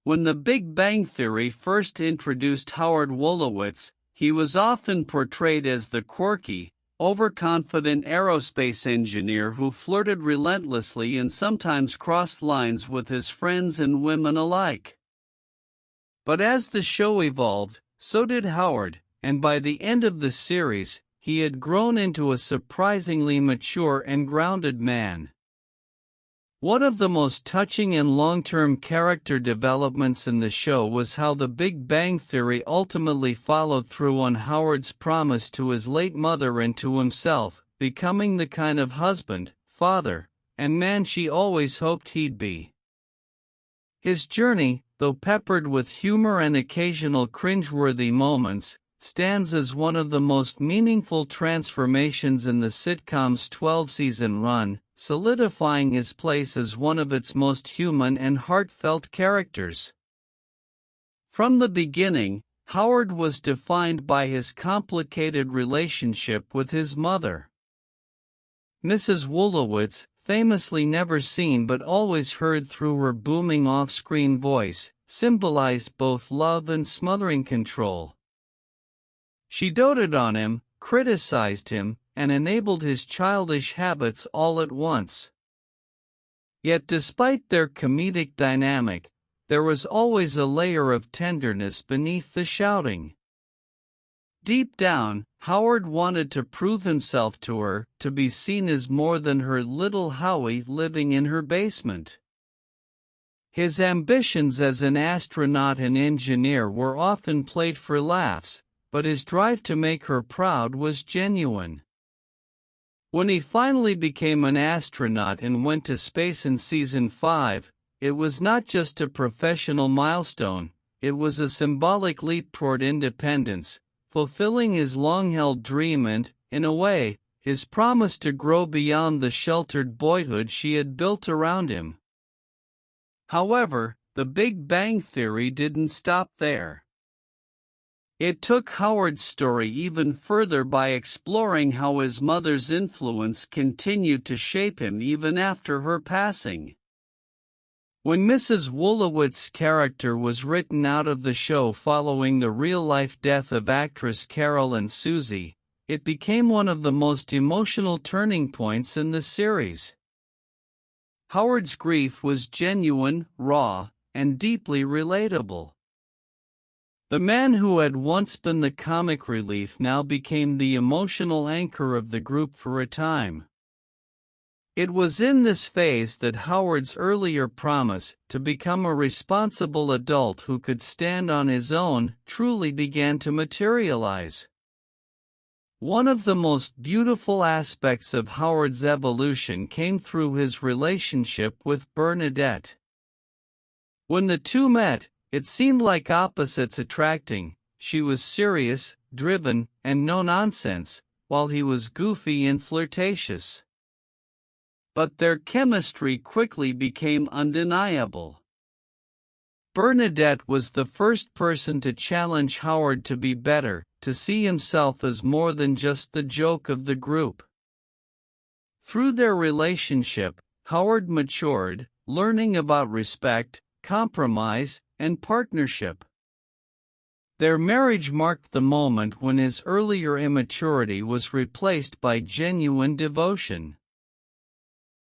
When The Big Bang Theory first introduced Howard Wolowitz, he was often portrayed as the quirky, overconfident aerospace engineer who flirted relentlessly and sometimes crossed lines with his friends and women alike. But as the show evolved, so did Howard, and by the end of the series, he had grown into a surprisingly mature and grounded man. One of the most touching and long-term character developments in the show was how The Big Bang Theory ultimately followed through on Howard's promise to his late mother and to himself, becoming the kind of husband, father, and man she always hoped he'd be. His journey, though peppered with humor and occasional cringeworthy moments, stands as one of the most meaningful transformations in the sitcom's 12-season run, solidifying his place as one of its most human and heartfelt characters. From the beginning, Howard was defined by his complicated relationship with his mother. Mrs. Wolowitz, famously never seen but always heard through her booming off-screen voice, symbolized both love and smothering control. She doted on him, criticized him, and enabled his childish habits all at once. Yet despite their comedic dynamic, there was always a layer of tenderness beneath the shouting. Deep down, Howard wanted to prove himself to her, to be seen as more than her little Howie living in her basement. His ambitions as an astronaut and engineer were often played for laughs, but his drive to make her proud was genuine. When he finally became an astronaut and went to space in Season 5, it was not just a professional milestone, it was a symbolic leap toward independence, fulfilling his long-held dream and, in a way, his promise to grow beyond the sheltered boyhood she had built around him. However, The Big Bang Theory didn't stop there. It took Howard's story even further by exploring how his mother's influence continued to shape him even after her passing. When Mrs. Wolowitz's character was written out of the show following the real-life death of actress Carol and Susie, it became one of the most emotional turning points in the series. Howard's grief was genuine, raw, and deeply relatable. The man who had once been the comic relief now became the emotional anchor of the group for a time. It was in this phase that Howard's earlier promise to become a responsible adult who could stand on his own truly began to materialize. One of the most beautiful aspects of Howard's evolution came through his relationship with Bernadette. When the two met, it seemed like opposites attracting. She was serious, driven, and no-nonsense, while he was goofy and flirtatious. But their chemistry quickly became undeniable. Bernadette was the first person to challenge Howard to be better, to see himself as more than just the joke of the group. Through their relationship, Howard matured, learning about respect, compromise, and partnership. Their marriage marked the moment when his earlier immaturity was replaced by genuine devotion.